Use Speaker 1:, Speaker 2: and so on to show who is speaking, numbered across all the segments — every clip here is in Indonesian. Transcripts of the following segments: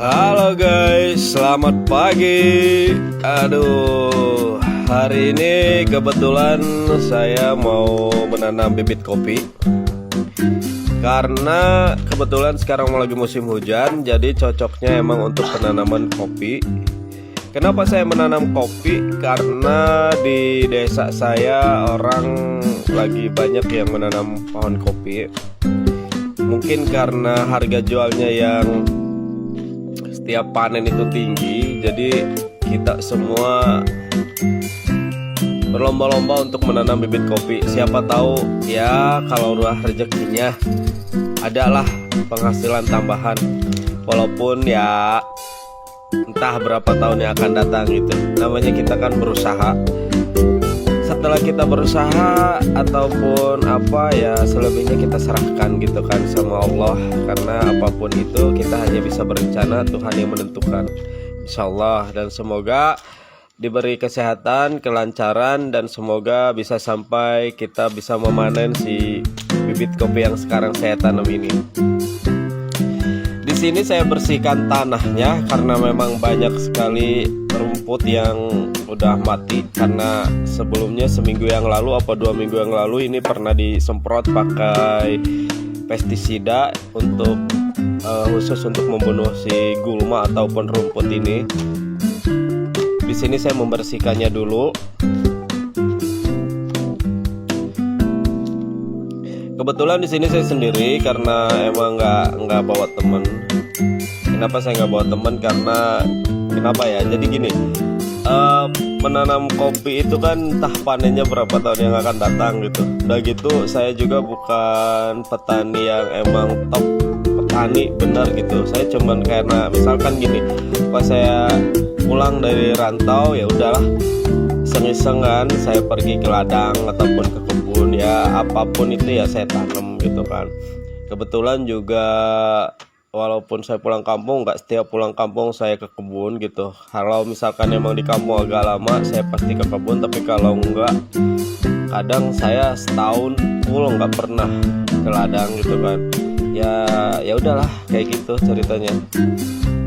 Speaker 1: Halo guys, selamat pagi. Hari ini kebetulan saya mau menanam bibit kopi. Karena kebetulan sekarang lagi musim hujan, jadi cocoknya emang untuk penanaman kopi. Kenapa saya menanam kopi? Karena di desa saya orang lagi banyak yang menanam pohon kopi. Mungkin karena harga jualnya yang setiap panen itu tinggi, jadi kita semua berlomba-lomba untuk menanam bibit kopi. Siapa tahu ya, kalau udah rezekinya adalah penghasilan tambahan, walaupun ya entah berapa tahun yang akan datang gitu. Namanya kita kan berusaha. Setelah kita berusaha ataupun apa ya, selebihnya kita serahkan gitu kan sama Allah. Karena apapun itu kita hanya bisa berencana, Tuhan yang menentukan, insyaallah. Dan semoga diberi kesehatan, kelancaran, dan semoga bisa sampai kita bisa memanen si bibit kopi yang sekarang saya tanam ini. Di sini saya bersihkan tanahnya karena memang banyak sekali rumput yang udah mati, karena sebelumnya seminggu yang lalu apa 2 minggu yang lalu ini pernah disemprot pakai pestisida untuk khusus untuk membunuh si gulma ataupun rumput ini. Di sini saya membersihkannya dulu. Kebetulan di sini saya sendiri karena emang nggak bawa temen. Kenapa saya nggak bawa temen? Karena kenapa ya? Jadi gini, menanam kopi itu kan entah panennya berapa tahun yang akan datang gitu. Udah gitu saya juga bukan petani yang emang top petani benar gitu. Saya cuman karena misalkan gini, pas saya pulang dari rantau ya udahlah, iseng-isengan saya pergi ke ladang ataupun ke kebun, ya apapun itu ya saya tanam gitu kan. Kebetulan juga walaupun saya pulang kampung, nggak setiap pulang kampung saya ke kebun gitu. Kalau misalkan emang di kampung agak lama, saya pasti ke kebun. Tapi kalau enggak, kadang saya setahun full nggak pernah ke ladang gitu kan. Ya udahlah, kayak gitu ceritanya.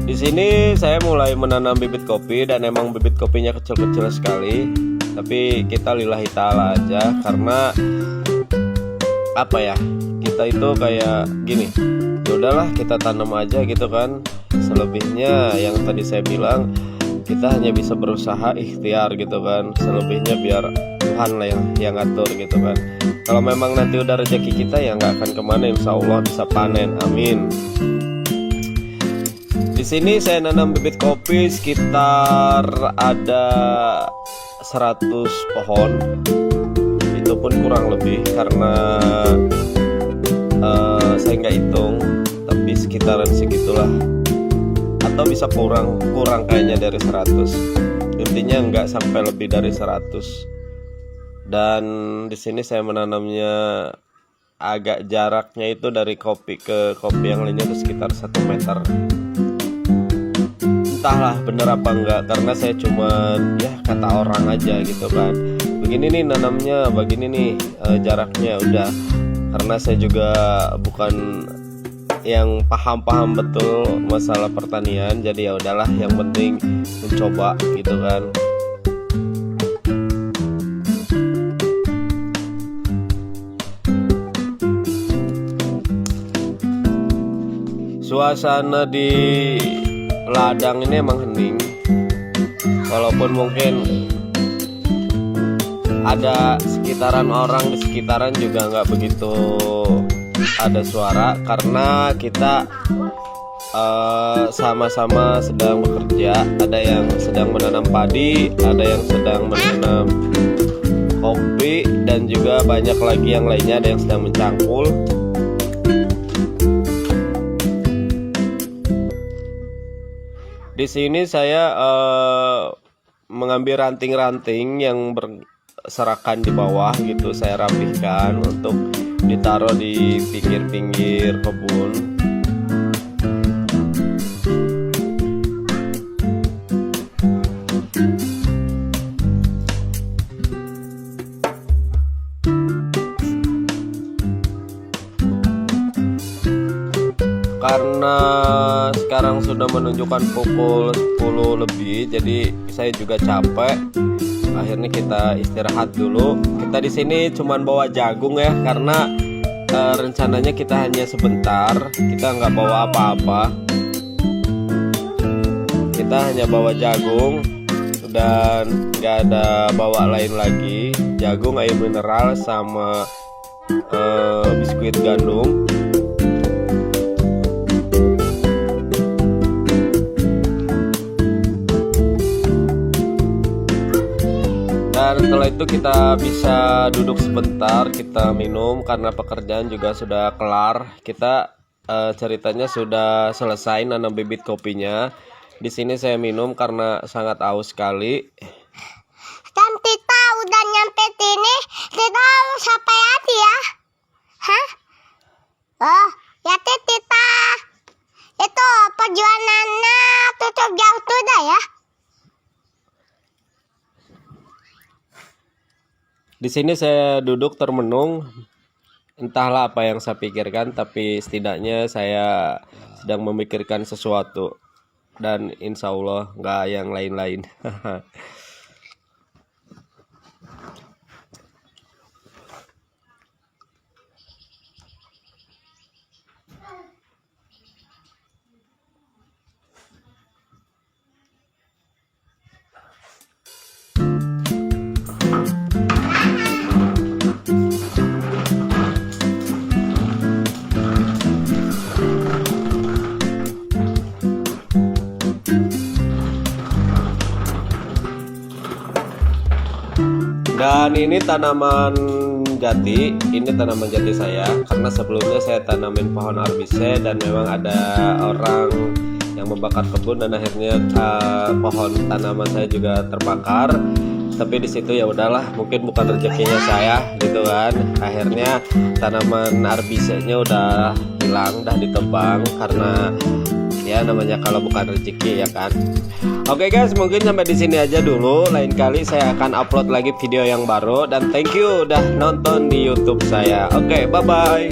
Speaker 1: Di sini saya mulai menanam bibit kopi dan emang bibit kopinya kecil-kecil sekali. Tapi kita lillahi ta'ala aja, karena apa ya, kita itu kayak gini, ya udahlah kita tanam aja gitu kan. Selebihnya yang tadi saya bilang, kita hanya bisa berusaha ikhtiar gitu kan. Selebihnya biar Tuhan lah yang ngatur gitu kan. Kalau memang nanti udah rezeki kita ya nggak akan kemana, insya Allah bisa panen, amin. Di sini saya nanam bibit kopi sekitar ada 100 pohon. Itu pun kurang lebih karena saya nggak hitung, tapi sekitaran segitulah, atau bisa kurang kayaknya dari 100. Intinya nggak sampai lebih dari 100. Dan di sini saya menanamnya agak jaraknya itu dari kopi ke kopi yang lainnya itu sekitar 1 meter. Entahlah bener apa enggak, karena saya cuman ya kata orang aja gitu kan. Begini nih nanamnya, begini nih jaraknya udah. Karena saya juga bukan yang paham betul masalah pertanian, jadi ya udahlah, yang penting mencoba gitu kan. Suasana di ladang ini emang hening, walaupun mungkin ada sekitaran orang di sekitaran juga nggak begitu ada suara, karena kita sama-sama sedang bekerja. Ada yang sedang menanam padi, ada yang sedang menanam kopi, dan juga banyak lagi yang lainnya, ada yang sedang mencangkul. Di sini saya mengambil ranting-ranting yang berserakan di bawah gitu, saya rapihkan untuk ditaruh di pinggir-pinggir kebun. Karena sekarang sudah menunjukkan pukul 10 lebih, jadi saya juga capek. Akhirnya kita istirahat dulu. Kita di sini cuman bawa jagung ya, karena rencananya kita hanya sebentar. Kita nggak bawa apa-apa. Kita hanya bawa jagung dan nggak ada bawa lain lagi. Jagung, air mineral, sama biskuit gandum. Dan setelah itu kita bisa duduk sebentar, kita minum karena pekerjaan juga sudah kelar. Kita ceritanya sudah selesai nanam bibit kopinya. Di sini saya minum karena sangat haus sekali.
Speaker 2: Dan kita udah nyampe sini, kita harus hati-hati ya. Hah? Oh, ya kita. Itu perjuangannya tutup jauh sudah ya.
Speaker 1: Di sini saya duduk termenung, entahlah apa yang saya pikirkan, tapi setidaknya saya sedang memikirkan sesuatu, dan insya Allah nggak yang lain-lain. Dan ini tanaman jati, saya, karena sebelumnya saya tanamin pohon arbise dan memang ada orang yang membakar kebun dan akhirnya pohon tanaman saya juga terbakar. Tapi di situ ya udahlah, mungkin bukan rezekinya saya gitu kan. Akhirnya tanaman arbisenya udah hilang, udah ditebang karena ya namanya kalau bukan rezeki ya kan. Oke guys, mungkin sampai di sini aja dulu. Lain kali saya akan upload lagi video yang baru, dan thank you udah nonton di YouTube saya. Oke, bye bye.